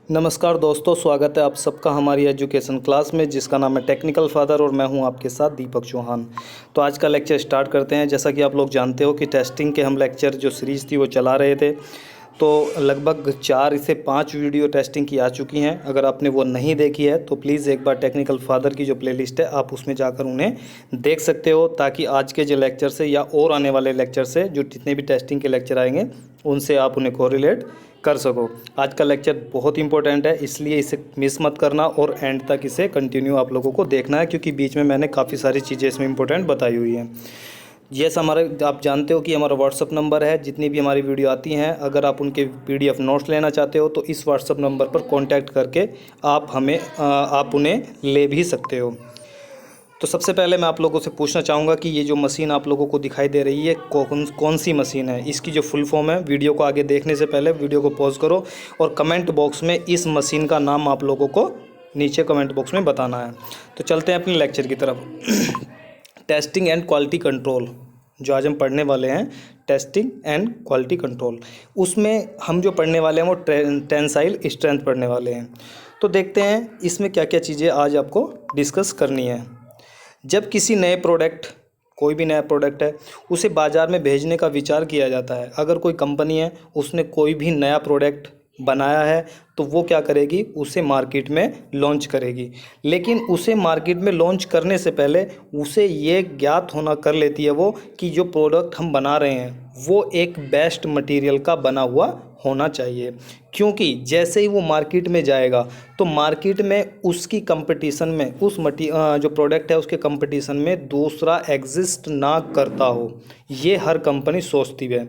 नमस्कार दोस्तों, स्वागत है आप सबका हमारी एजुकेशन क्लास में जिसका नाम है टेक्निकल फादर और मैं हूं आपके साथ दीपक चौहान। तो आज का लेक्चर स्टार्ट करते हैं। जैसा कि आप लोग जानते हो कि टेस्टिंग के हम लेक्चर जो सीरीज़ थी वो चला रहे थे, तो लगभग 4 से 5 वीडियो टेस्टिंग की आ चुकी हैं। अगर आपने वो नहीं देखी है तो प्लीज़ एक बार टेक्निकल फादर की जो प्लेलिस्ट है आप उसमें जाकर उन्हें देख सकते हो, ताकि आज के जो लेक्चर से या और आने वाले लेक्चर से जो जितने भी टेस्टिंग के लेक्चर आएंगे उनसे आप उन्हें कोरिलेट कर सको। आज का लेक्चर बहुत इंपॉर्टेंट है, इसलिए इसे मिस मत करना और एंड तक इसे कंटिन्यू आप लोगों को देखना है, क्योंकि बीच में मैंने काफ़ी सारी चीज़ें इसमें इंपॉर्टेंट बताई हुई हैं। यस, आप जानते हो कि हमारा व्हाट्सअप नंबर है। जितनी भी हमारी वीडियो आती हैं, अगर आप उनके PDF नोट्स लेना चाहते हो तो इस व्हाट्सअप नंबर पर कॉन्टैक्ट करके आप उन्हें ले भी सकते हो। तो सबसे पहले मैं आप लोगों से पूछना चाहूँगा कि ये जो मशीन आप लोगों को दिखाई दे रही है कौन सी मशीन है, इसकी जो फुल फॉर्म है। वीडियो को आगे देखने से पहले वीडियो को पॉज करो और कमेंट बॉक्स में इस मशीन का नाम आप लोगों को नीचे कमेंट बॉक्स में बताना है। तो चलते हैं अपने लेक्चर की तरफ। टेस्टिंग एंड क्वालिटी कंट्रोल जो आज हम पढ़ने वाले हैं, टेस्टिंग एंड क्वालिटी कंट्रोल, उसमें हम जो पढ़ने वाले हैं वो टेंसाइल स्ट्रेंथ पढ़ने वाले हैं। तो देखते हैं इसमें क्या क्या चीज़ें आज आपको डिस्कस करनी है। जब किसी नए प्रोडक्ट, कोई भी नया प्रोडक्ट है, उसे बाज़ार में भेजने का विचार किया जाता है। अगर कोई कंपनी है, उसने कोई भी नया प्रोडक्ट बनाया है तो वो क्या करेगी, उसे मार्केट में लॉन्च करेगी। लेकिन उसे मार्केट में लॉन्च करने से पहले उसे ये ज्ञात होना कर लेती है वो कि जो प्रोडक्ट हम बना रहे हैं वो एक बेस्ट मटेरियल का बना हुआ होना चाहिए। क्योंकि जैसे ही वो मार्केट में जाएगा तो मार्केट में उसकी कंपटीशन में जो प्रोडक्ट है उसके कंपटीशन में दूसरा एग्जिस्ट ना करता हो, ये हर कंपनी सोचती है।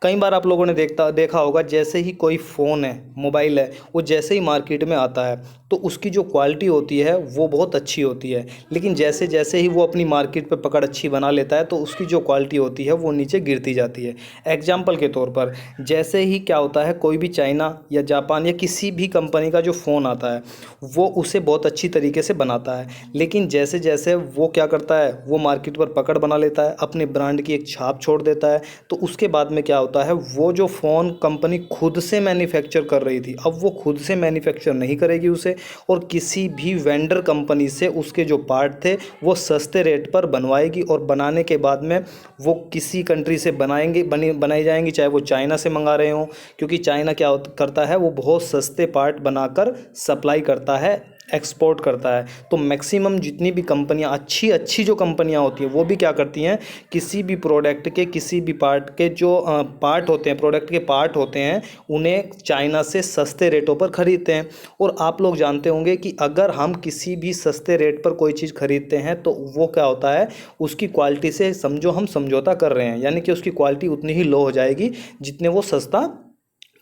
कई बार आप लोगों ने देखा होगा, जैसे ही कोई फ़ोन है, मोबाइल है, वो जैसे ही मार्केट में आता है तो उसकी जो क्वालिटी होती है वो बहुत अच्छी होती है। लेकिन जैसे जैसे ही वो अपनी मार्केट पे पकड़ अच्छी बना लेता है तो उसकी जो क्वालिटी होती है वो नीचे गिरती जाती है। एग्जाम्पल के तौर पर, जैसे ही क्या होता है, कोई भी चाइना या जापान या किसी भी कंपनी का जो फ़ोन आता है वो उसे बहुत अच्छी तरीके से बनाता है। लेकिन जैसे जैसे वो क्या करता है, वो मार्केट पर पकड़ बना लेता है, अपने ब्रांड की एक छाप छोड़ देता है, तो उसके बाद में क्या होता है, वो जो फ़ोन कंपनी खुद से मैन्युफैक्चर कर रही थी, अब वो खुद से मैन्युफैक्चर नहीं करेगी उसे, और किसी भी वेंडर कंपनी से उसके जो पार्ट थे वो सस्ते रेट पर बनवाएगी। और बनाने के बाद में वो किसी कंट्री से बनाई जाएंगी, चाहे वो चाइना से मंगा रहे हों, क्योंकि चाइना क्या करता है, वो बहुत सस्ते पार्ट बनाकर सप्लाई करता है, एक्सपोर्ट करता है। तो मैक्सिमम जितनी भी कंपनियां, अच्छी अच्छी जो कंपनियां होती हैं, वो भी क्या करती हैं, किसी भी प्रोडक्ट के किसी भी पार्ट के जो पार्ट होते हैं, प्रोडक्ट के पार्ट होते हैं, उन्हें चाइना से सस्ते रेटों पर ख़रीदते हैं। और आप लोग जानते होंगे कि अगर हम किसी भी सस्ते रेट पर कोई चीज़ खरीदते हैं तो वो क्या होता है, उसकी क्वालिटी से समझो हम समझौता कर रहे हैं, यानी कि उसकी क्वालिटी उतनी ही लो हो जाएगी जितने वो सस्ता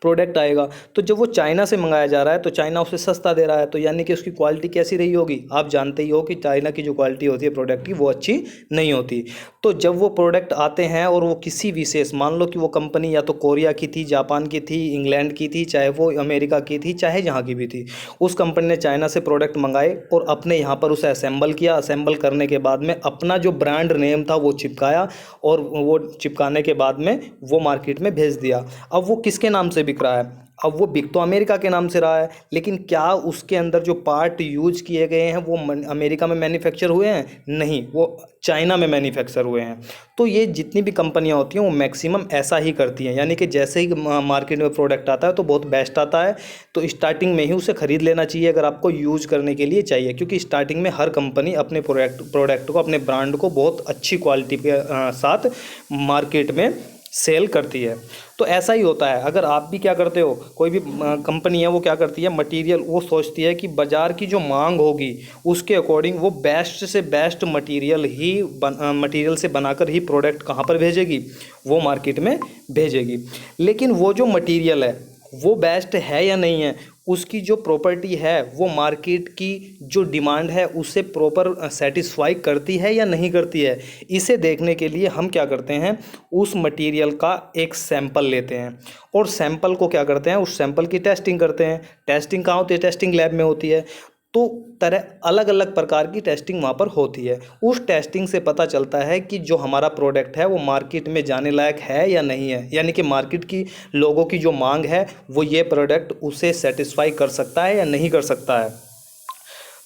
प्रोडक्ट आएगा। तो जब वो चाइना से मंगाया जा रहा है तो चाइना उसे सस्ता दे रहा है, तो यानी कि उसकी क्वालिटी कैसी रही होगी, आप जानते ही हो कि चाइना की जो क्वालिटी होती है प्रोडक्ट की वो अच्छी नहीं होती। तो जब वो प्रोडक्ट आते हैं और वो किसी विशेष, मान लो कि वो कंपनी या तो कोरिया की थी, जापान की थी, इंग्लैंड की थी, चाहे वो अमेरिका की थी, चाहे जहाँ की भी थी, उस कंपनी ने चाइना से प्रोडक्ट मंगाए और अपने यहाँ पर उसे असेंबल किया। असेंबल करने के बाद में अपना जो ब्रांड नेम था वो चिपकाया, और वो चिपकाने के बाद में वो मार्केट में भेज दिया। अब वो किसके नाम से बिक रहा है, अब वो बिक तो अमेरिका के नाम से रहा है, लेकिन क्या उसके अंदर जो पार्ट यूज किए गए हैं वो अमेरिका में मैन्युफैक्चर हुए हैं? नहीं, वो चाइना में मैन्युफैक्चर हुए हैं। तो ये जितनी भी कंपनियां होती हैं वो मैक्सिमम ऐसा ही करती हैं, यानी कि जैसे ही मार्केट में प्रोडक्ट आता है तो बहुत बेस्ट आता है, तो स्टार्टिंग में ही उसे ख़रीद लेना चाहिए अगर आपको यूज करने के लिए चाहिए, क्योंकि स्टार्टिंग में हर कंपनी अपने प्रोडक्ट को, अपने ब्रांड को बहुत अच्छी क्वालिटी के साथ मार्केट में सेल करती है। तो ऐसा ही होता है, अगर आप भी क्या करते हो, कोई भी कंपनी है वो क्या करती है, मटेरियल वो सोचती है कि बाज़ार की जो मांग होगी उसके अकॉर्डिंग वो बेस्ट से बेस्ट मटेरियल से बनाकर ही प्रोडक्ट कहाँ पर भेजेगी, वो मार्केट में भेजेगी। लेकिन वो जो मटेरियल है वो बेस्ट है या नहीं है, उसकी जो प्रॉपर्टी है वो मार्केट की जो डिमांड है उससे प्रॉपर सेटिस्फाई करती है या नहीं करती है, इसे देखने के लिए हम क्या करते हैं, उस मटेरियल का एक सैंपल लेते हैं और सैंपल को क्या करते हैं, उस सैंपल की टेस्टिंग करते हैं। टेस्टिंग कहाँ होती है, टेस्टिंग लैब में होती है। तो तरह अलग अलग प्रकार की टेस्टिंग वहाँ पर होती है। उस टेस्टिंग से पता चलता है कि जो हमारा प्रोडक्ट है वो मार्केट में जाने लायक है या नहीं है, यानी कि मार्केट की लोगों की जो मांग है वो ये प्रोडक्ट उसे सेटिस्फाई कर सकता है या नहीं कर सकता है।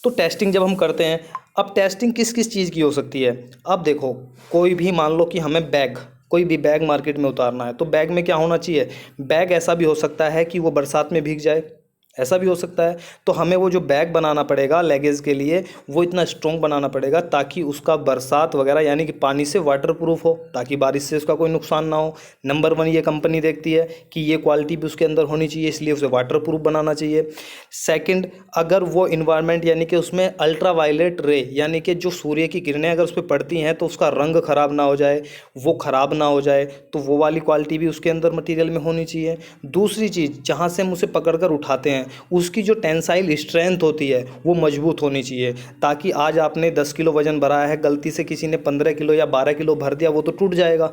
तो टेस्टिंग जब हम करते हैं, अब टेस्टिंग किस किस चीज़ की हो सकती है। अब देखो, कोई भी मान लो कि हमें कोई भी बैग मार्केट में उतारना है, तो बैग में क्या होना चाहिए। बैग ऐसा भी हो सकता है कि वो बरसात में भीग जाए, ऐसा भी हो सकता है। तो हमें वो जो बैग बनाना पड़ेगा लगेज के लिए, वो इतना स्ट्रॉन्ग बनाना पड़ेगा ताकि उसका बरसात वगैरह यानी कि पानी से वाटर प्रूफ हो, ताकि बारिश से उसका कोई नुकसान ना हो। नंबर 1 ये कंपनी देखती है कि ये क्वालिटी भी उसके अंदर होनी चाहिए, इसलिए उसे वाटर प्रूफ बनाना चाहिए। सेकंड, अगर वो इन्वायरमेंट यानी कि उसमें अल्ट्रा वायलेट रे यानी कि जो सूर्य की किरणें अगर उस पर पड़ती हैं तो उसका रंग ख़राब ना हो जाए, वो ख़राब ना हो जाए, तो वो वाली क्वालिटी भी उसके अंदर मटेरियल में होनी चाहिए। दूसरी चीज़, जहाँ से हम उसे पकड़ कर उठाते हैं उसकी जो टेंसाइल स्ट्रेंथ होती है वो मजबूत होनी चाहिए, ताकि आज आपने 10 किलो वजन भरा है, गलती से किसी ने 15 किलो या 12 किलो भर दिया, वो तो टूट जाएगा।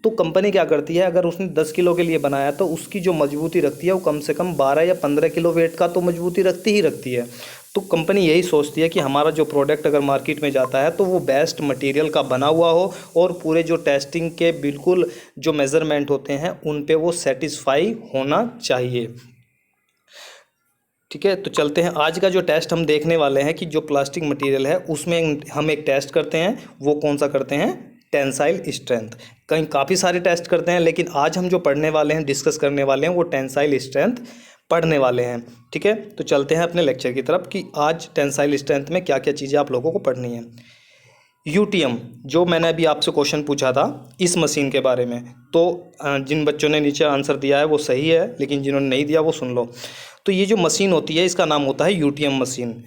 तो कंपनी क्या करती है, अगर उसने 10 किलो के लिए बनाया तो उसकी जो मजबूती रखती है वो कम से कम 12 या 15 किलो वेट का तो मजबूती रखती ही रखती है। तो कंपनी यही सोचती है कि हमारा जो प्रोडक्ट अगर मार्केट में जाता है तो वो बेस्ट मटेरियल का बना हुआ हो और पूरे जो टेस्टिंग के बिल्कुल जो मेज़रमेंट होते हैं उन पे वो सेटिस्फाई होना चाहिए। ठीक है, तो चलते हैं। आज का जो टेस्ट हम देखने वाले हैं कि जो प्लास्टिक मटेरियल है उसमें हम एक टेस्ट करते हैं, वो कौन सा करते हैं, टेंसाइल स्ट्रेंथ। कहीं काफ़ी सारे टेस्ट करते हैं, लेकिन आज हम जो पढ़ने वाले हैं, डिस्कस करने वाले हैं, वो टेंसाइल स्ट्रेंथ पढ़ने वाले हैं। ठीक है, तो चलते हैं अपने लेक्चर की तरफ कि आज टेंसाइल स्ट्रेंथ में क्या क्या चीज़ें आप लोगों को पढ़नी है। यूटीएम, जो मैंने अभी आपसे क्वेश्चन पूछा था इस मशीन के बारे में, तो जिन बच्चों ने नीचे आंसर दिया है वो सही है, लेकिन जिन्होंने नहीं दिया वो सुन लो। तो ये जो मशीन होती है इसका नाम होता है यूटीएम मशीन।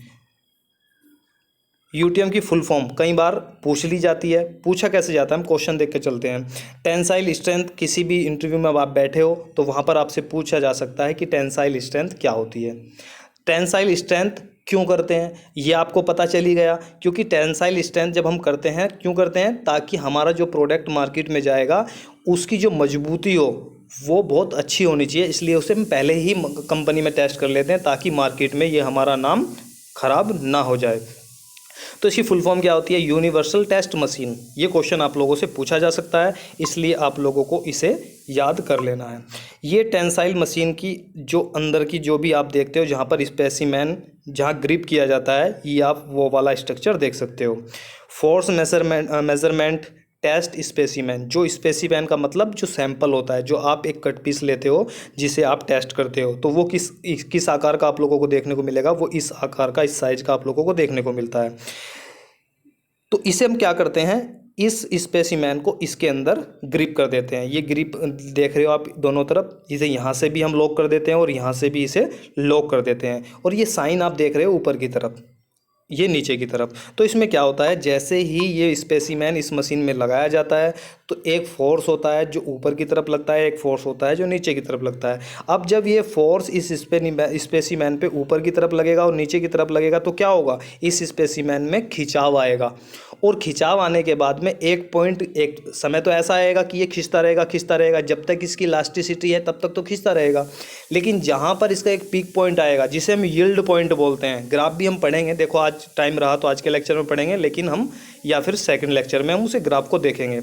यूटीएम की फुल फॉर्म कई बार पूछ ली जाती है, पूछा कैसे जाता है हम क्वेश्चन देख के चलते हैं। टेंसाइल स्ट्रेंथ, किसी भी इंटरव्यू में अब आप बैठे हो तो वहाँ पर आपसे पूछा जा सकता है कि टेंसाइल स्ट्रेंथ क्या होती है। टेंसाइल स्ट्रेंथ क्यों करते हैं ये आपको पता चली गया, क्योंकि टेंसाइल स्ट्रेंथ जब हम करते हैं, क्यों करते हैं, ताकि हमारा जो प्रोडक्ट मार्केट में जाएगा उसकी जो मजबूती हो वो बहुत अच्छी होनी चाहिए, इसलिए उसे हम पहले ही कंपनी में टेस्ट कर लेते हैं ताकि मार्केट में ये हमारा नाम खराब ना हो जाए। तो इसकी फुल फॉर्म क्या होती है, यूनिवर्सल टेस्ट मशीन। ये क्वेश्चन आप लोगों से पूछा जा सकता है, इसलिए आप लोगों को इसे याद कर लेना है। ये टेंसाइल मशीन की जो अंदर की जो भी आप देखते हो, जहाँ पर स्पेसिमेन जहाँ ग्रिप किया जाता है, ये आप वो वाला स्ट्रक्चर देख सकते हो। फोर्स मेजरमेंट टेस्ट स्पेसिमेन, जो स्पेसिमेन का मतलब जो सैंपल होता है, जो आप एक कट पीस लेते हो जिसे आप टेस्ट करते हो, तो वो किस आकार का आप लोगों को देखने को मिलेगा, वो इस आकार का, इस साइज का आप लोगों को देखने को मिलता है। तो इसे हम क्या करते हैं, इस स्पेसिमेन को इसके अंदर ग्रिप कर देते हैं। ये ग्रिप देख रहे हो आप दोनों तरफ, इसे यहाँ से भी हम लॉक कर देते हैं और यहाँ से भी इसे लॉक कर देते हैं, और ये साइन आप देख रहे हो ऊपर की तरफ, ये नीचे की तरफ। तो इसमें क्या होता है, जैसे ही ये स्पेसिमेन इस मशीन में लगाया जाता है तो एक फोर्स होता है जो ऊपर की तरफ लगता है, एक फोर्स होता है जो नीचे की तरफ लगता है। अब जब ये फोर्स इस स्पेसिमेन पे ऊपर की तरफ लगेगा और नीचे की तरफ लगेगा तो क्या होगा, इस स्पेसिमेन में खिंचाव आएगा, और खिंचाव आने के बाद में एक समय तो ऐसा आएगा कि ये खिंचता रहेगा, जब तक इसकी इलास्टिसिटी है तब तक तो खिंचता रहेगा। लेकिन जहाँ पर इसका एक पीक पॉइंट आएगा जिसे हम यील्ड पॉइंट बोलते हैं, ग्राफ भी हम पढ़ेंगे, देखो आज टाइम रहा तो आज के लेक्चर में पढ़ेंगे, लेकिन हम या फिर सेकंड लेक्चर में हम उसे ग्राफ को देखेंगे,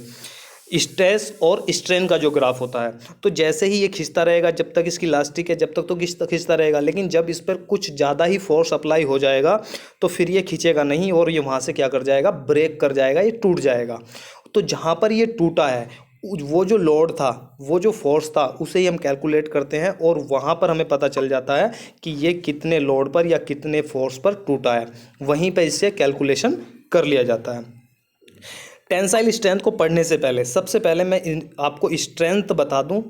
स्ट्रेस और स्ट्रेन का जो ग्राफ होता है। तो जैसे ही ये खिंचता रहेगा, जब तक इसकी इलास्टिक है जब तक तो खिंचता रहेगा, लेकिन जब इस पर कुछ ज़्यादा ही फोर्स अप्लाई हो जाएगा तो फिर ये खींचेगा नहीं और ये वहाँ से क्या कर जाएगा, ब्रेक कर जाएगा, ये टूट जाएगा। तो जहाँ पर ये टूटा है, वो जो लोड था, वो जो फोर्स था, उसे ही हम कैलकुलेट करते हैं और वहाँ पर हमें पता चल जाता है कि ये कितने लोड पर या कितने फोर्स पर टूटा है, वहीं पर इससे कैलकुलेशन कर लिया जाता है। टेंसाइल स्ट्रेंथ को पढ़ने से पहले सबसे पहले मैं आपको स्ट्रेंथ बता दूं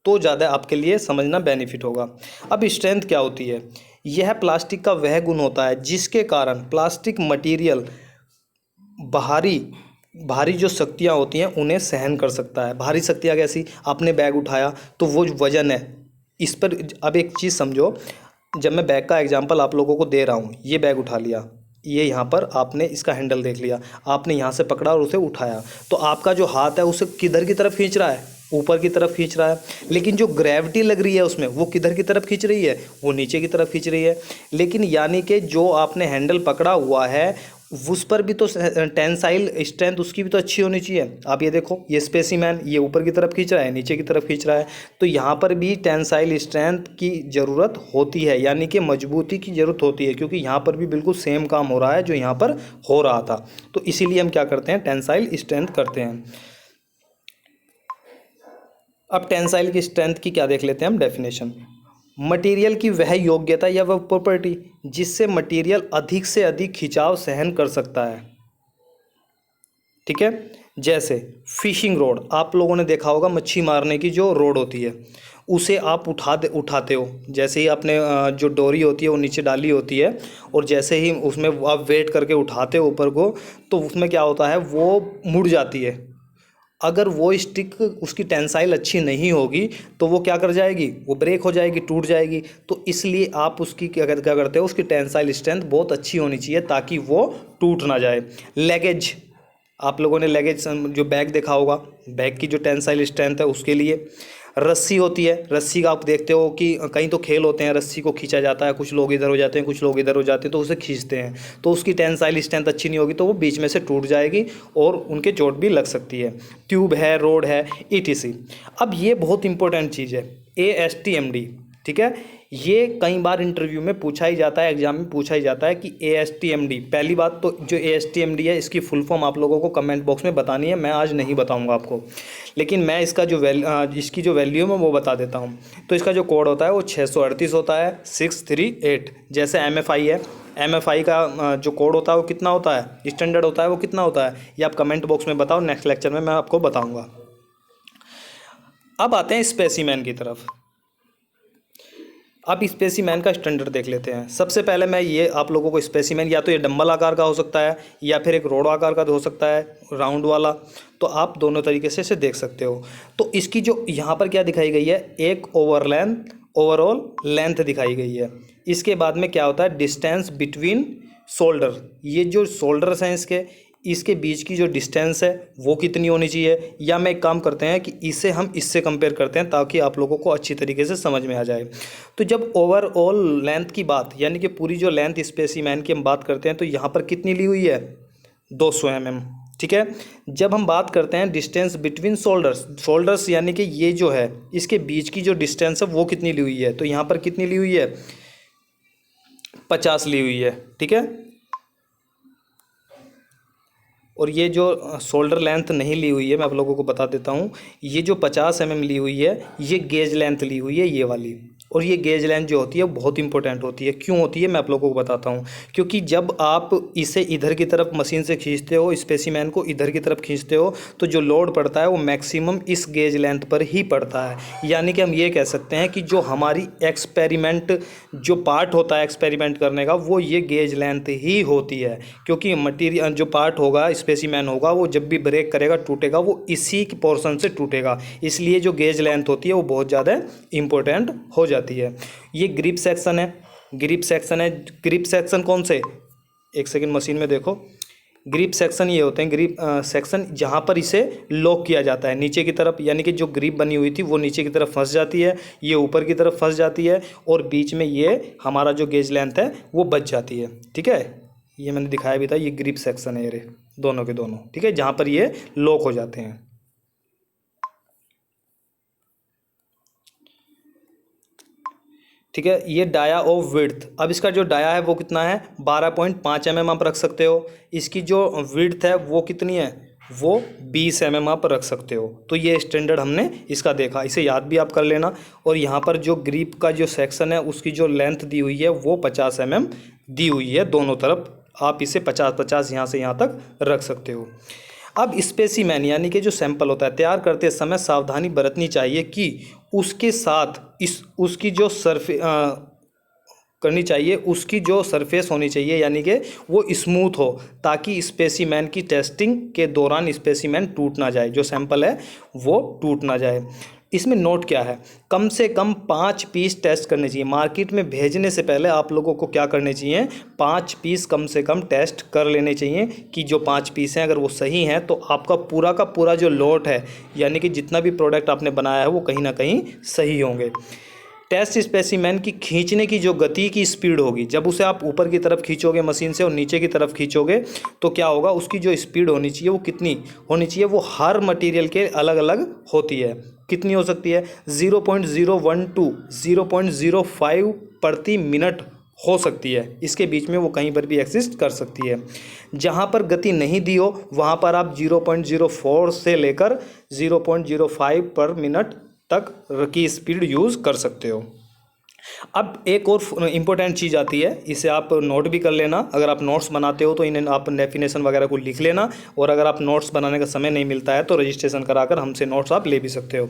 तो ज़्यादा आपके लिए समझना बेनिफिट होगा। अब स्ट्रेंथ क्या होती है, यह प्लास्टिक का वह गुण होता है जिसके कारण प्लास्टिक मटेरियल भारी जो शक्तियाँ होती हैं उन्हें सहन कर सकता है। भारी शक्तियाँ कैसी, आपने बैग उठाया तो वो वजन है इस पर। अब एक चीज़ समझो, जब मैं बैग का एग्जांपल आप लोगों को दे रहा हूँ, ये बैग उठा लिया, ये यहाँ पर आपने इसका हैंडल देख लिया, आपने यहाँ से पकड़ा और उसे उठाया, तो आपका जो हाथ है उसे किधर की तरफ खींच रहा है, ऊपर की तरफ खींच रहा है, लेकिन जो ग्रेविटी लग रही है उसमें वो किधर की तरफ खींच रही है, वो नीचे की तरफ खींच रही है। लेकिन यानी कि जो आपने हैंडल पकड़ा हुआ है उस पर भी तो टेंसाइल स्ट्रेंथ उसकी भी तो अच्छी होनी चाहिए। आप ये देखो, ये स्पेसिमैन ये ऊपर की तरफ खींच रहा है, नीचे की तरफ खींच रहा है, तो यहाँ पर भी टेंसाइल स्ट्रेंथ की ज़रूरत होती है, यानी कि मजबूती की ज़रूरत होती है, क्योंकि यहाँ पर भी बिल्कुल सेम काम हो रहा है जो यहाँ पर हो रहा था। तो इसीलिए हम क्या करते हैं, टेंसाइल स्ट्रेंथ करते हैं। अब टेंसाइल की स्ट्रेंथ की क्या देख लेते हैं हम डेफिनेशन। मटेरियल की वह योग्यता या वह प्रॉपर्टी जिससे मटेरियल अधिक से अधिक खिंचाव सहन कर सकता है। ठीक है, जैसे फिशिंग रोड, आप लोगों ने देखा होगा मच्छी मारने की जो रोड होती है उसे आप उठाते हो, जैसे ही आपने जो डोरी होती है वो नीचे डाली होती है और जैसे ही उसमें आप वेट करके उठाते हो ऊपर को, तो उसमें क्या होता है वो मुड़ जाती है। अगर वो स्टिक उसकी टेंसाइल अच्छी नहीं होगी तो वो क्या कर जाएगी, वो ब्रेक हो जाएगी, टूट जाएगी। तो इसलिए आप उसकी क्या करते हो, उसकी टेंसाइल स्ट्रेंथ बहुत अच्छी होनी चाहिए ताकि वो टूट ना जाए। लेगेज, आप लोगों ने लेगेज जो बैग देखा होगा, बैग की जो टेंसाइल स्ट्रेंथ है उसके लिए। रस्सी होती है, रस्सी का आप देखते हो कि कहीं तो खेल होते हैं, रस्सी को खींचा जाता है, कुछ लोग इधर हो जाते हैं, कुछ लोग इधर हो जाते हैं, तो उसे खींचते हैं, तो उसकी टेंसाइल स्ट्रेंथ अच्छी नहीं होगी तो वो बीच में से टूट जाएगी और उनके चोट भी लग सकती है। ट्यूब है, रोड है, ETC। अब ये बहुत इंपॉर्टेंट चीज़ है, ASTMD। ठीक है, ये कई बार इंटरव्यू में पूछा ही जाता है, एग्जाम में पूछा ही जाता है कि ASTMD। पहली बात तो जो ASTMD है इसकी फुल फॉर्म आप लोगों को कमेंट बॉक्स में बतानी है, मैं आज नहीं बताऊंगा आपको, लेकिन मैं इसका जो इसकी जो वैल्यू है वो बता देता हूँ। तो इसका जो कोड होता है वो 638 होता है 638। जैसे MFI है, MFI का जो कोड होता है वो कितना होता है, स्टैंडर्ड होता है वो कितना होता है, ये आप कमेंट बॉक्स में बताओ, नेक्स्ट लेक्चर में मैं आपको बताऊँगा। अब आते हैं स्पेसिमेन की तरफ। अब स्पेसिमेन का स्टैंडर्ड देख लेते हैं। सबसे पहले मैं ये आप लोगों को स्पेसिमेन, या तो ये डंबल आकार का हो सकता है या फिर एक रोड आकार का हो सकता है, राउंड वाला, तो आप दोनों तरीके से इसे देख सकते हो। तो इसकी जो यहाँ पर क्या दिखाई गई है, एक ओवरऑल लेंथ दिखाई गई है। इसके बाद में क्या होता है, डिस्टेंस बिटवीन शोल्डर, ये जो शोल्डर्स हैं इसके बीच की जो डिस्टेंस है वो कितनी होनी चाहिए, या मैं एक काम करते हैं कि इसे हम इससे कंपेयर करते हैं ताकि आप लोगों को अच्छी तरीके से समझ में आ जाए। तो जब ओवरऑल लेंथ की बात, यानी कि पूरी जो लेंथ स्पेसिमेन की हम बात करते हैं, तो यहाँ पर कितनी ली हुई है, 200 mm। ठीक है, जब हम बात करते हैं डिस्टेंस बिटवीन शोल्डर्स यानी कि ये जो है इसके बीच की जो डिस्टेंस है वो कितनी ली हुई है, तो यहाँ पर कितनी ली हुई है, 50 ली हुई है। ठीक है, और ये जो शोल्डर लेंथ नहीं ली हुई है मैं आप लोगों को बता देता हूँ, ये जो 50 mm ली हुई है ये गेज लेंथ ली हुई है, ये वाली। और ये गेज लेंथ जो होती है बहुत इंपॉर्टेंट होती है। क्यों होती है मैं आप लोगों को बताता हूँ, क्योंकि जब आप इसे इधर की तरफ मशीन से खींचते हो, स्पेसिमेन को इधर की तरफ खींचते हो, तो जो लोड पड़ता है वो मैक्सिमम इस गेज लेंथ पर ही पड़ता है। यानी कि हम ये कह सकते हैं कि जो हमारी एक्सपेरिमेंट जो पार्ट होता है एक्सपेरिमेंट करने का वो ये गेज लेंथ ही होती है, क्योंकि मटीरियल जो पार्ट होगा स्पेसिमेन होगा वो जब भी ब्रेक करेगा टूटेगा वो इसी पोर्शन से टूटेगा, इसलिए जो गेज लेंथ होती है वो बहुत ज़्यादा इंपॉर्टेंट हो जाती है। ये ग्रिप सेक्शन है, ग्रिप सेक्शन कौन से, एक सेकंड मशीन में देखो, ग्रिप सेक्शन ये होते हैं, ग्रिप सेक्शन जहाँ पर इसे लॉक किया जाता है नीचे की तरफ, यानी कि जो ग्रिप बनी हुई थी वो नीचे की तरफ फंस जाती है, ये ऊपर की तरफ फंस जाती है और बीच में ये हमारा जो गेज लेंथ है वो बच जाती है। ठीक है, ये मैंने दिखाया भी था, ये ग्रिप सेक्शन है ये दोनों के दोनों। ठीक है, जहाँ पर ये लॉक हो जाते हैं। ठीक है, ये डाया ऑफ विड्थ, अब इसका जो डाया है वो कितना है, 12.5 mm आप रख सकते हो। इसकी जो विड्थ है वो कितनी है, वो 20 mm आप रख सकते हो। तो ये स्टैंडर्ड हमने इसका देखा, इसे याद भी आप कर लेना। और यहाँ पर जो ग्रिप का जो सेक्शन है उसकी जो लेंथ दी हुई है वो 50 mm दी हुई है दोनों तरफ, आप इसे 50-50 यहाँ से यहाँ तक रख सकते हो। अब स्पेसिमेन यानी कि जो सैंपल होता है तैयार करते समय सावधानी बरतनी चाहिए कि उसके साथ उसकी जो करनी चाहिए, उसकी जो सरफेस होनी चाहिए यानी कि वो स्मूथ हो, ताकि स्पेसिमेन की टेस्टिंग के दौरान स्पेसिमेन टूट ना जाए, जो सैंपल है वो टूट ना जाए। इसमें नोट क्या है, कम से कम 5 पीस टेस्ट करने चाहिए। मार्केट में भेजने से पहले आप लोगों को क्या करने चाहिए, 5 पीस कम से कम टेस्ट कर लेने चाहिए कि जो 5 पीस हैं अगर वो सही हैं तो आपका पूरा का पूरा जो लॉट है, यानी कि जितना भी प्रोडक्ट आपने बनाया है वो कहीं ना कहीं सही होंगे। टेस्ट स्पेसिमेन की खींचने की जो गति की स्पीड होगी, जब उसे आप ऊपर की तरफ खींचोगे मशीन से और नीचे की तरफ खींचोगे तो क्या होगा, उसकी जो स्पीड होनी चाहिए वो कितनी होनी चाहिए, वो हर मटेरियल के अलग अलग होती है। कितनी हो सकती है, 0.012 0.05 प्रति मिनट हो सकती है। इसके बीच में वो कहीं पर भी एग्जिस्ट कर सकती है। जहाँ पर गति नहीं दी हो वहाँ पर आप 0.04 से लेकर 0.05 पर मिनट तक की स्पीड यूज़ कर सकते हो। अब एक और इम्पोर्टेंट चीज़ आती है, इसे आप नोट भी कर लेना। अगर आप नोट्स बनाते हो तो इन्हें आप डेफिनेशन वगैरह को लिख लेना, और अगर आप नोट्स बनाने का समय नहीं मिलता है तो रजिस्ट्रेशन कराकर हमसे नोट्स आप ले भी सकते हो।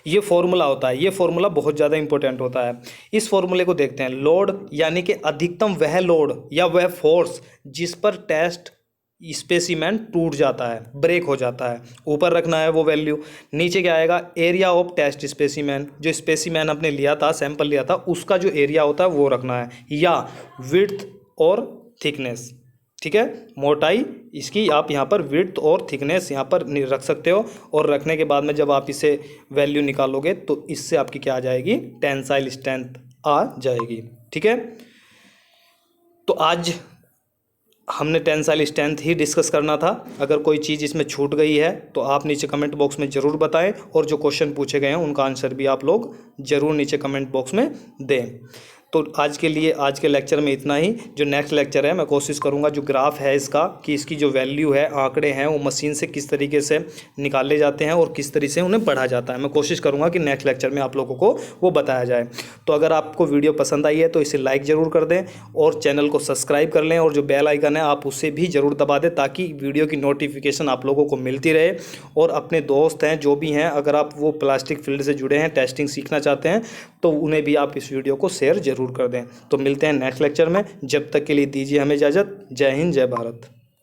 ये फॉर्मूला होता है, ये फॉर्मूला बहुत ज़्यादा इंपॉर्टेंट होता है। इस फॉर्मूले को देखते हैं। लोड यानी कि अधिकतम वह लोड या वह फोर्स जिस पर टेस्ट स्पेसिमेन टूट जाता है, ब्रेक हो जाता है, ऊपर रखना है वो वैल्यू। नीचे क्या आएगा, एरिया ऑफ टेस्ट स्पेसिमेन, जो स्पेसिमेन आपने लिया था, सैंपल लिया था, उसका जो एरिया होता है वो रखना है, या विड्थ और थिकनेस। ठीक है, मोटाई इसकी आप यहाँ पर विड्थ और थिकनेस यहाँ पर रख सकते हो। और रखने के बाद में जब आप इसे वैल्यू निकालोगे तो इससे आपकी क्या आ जाएगी, टेंसाइल स्ट्रेंथ आ जाएगी। ठीक है, तो आज हमने टेंसाइल स्ट्रेंथ ही डिस्कस करना था। अगर कोई चीज़ इसमें छूट गई है तो आप नीचे कमेंट बॉक्स में ज़रूर बताएं, और जो क्वेश्चन पूछे गए हैं उनका आंसर भी आप लोग ज़रूर नीचे कमेंट बॉक्स में दें। तो आज के लिए आज के लेक्चर में इतना ही। जो नेक्स्ट लेक्चर है मैं कोशिश करूंगा जो ग्राफ है इसका, कि इसकी जो वैल्यू है, आंकड़े हैं, वो मशीन से किस तरीके से निकाले जाते हैं और किस तरीके से उन्हें पढ़ा जाता है, मैं कोशिश करूंगा कि नेक्स्ट लेक्चर में आप लोगों को वो बताया जाए। तो अगर आपको वीडियो पसंद आई है तो इसे लाइक ज़रूर कर दें और चैनल को सब्सक्राइब कर लें, और जो बेल आइकन है आप उसे भी ज़रूर दबा दें ताकि वीडियो की नोटिफिकेशन आप लोगों को मिलती रहे। और अपने दोस्त हैं जो भी हैं, अगर आप वो प्लास्टिक फील्ड से जुड़े हैं, टेस्टिंग सीखना चाहते हैं, तो उन्हें भी आप इस वीडियो को शेयर ज़रूर कर दें। तो मिलते हैं नेक्स्ट लेक्चर में, जब तक के लिए दीजिए हमें इजाज़त। जय हिंद, जय भारत।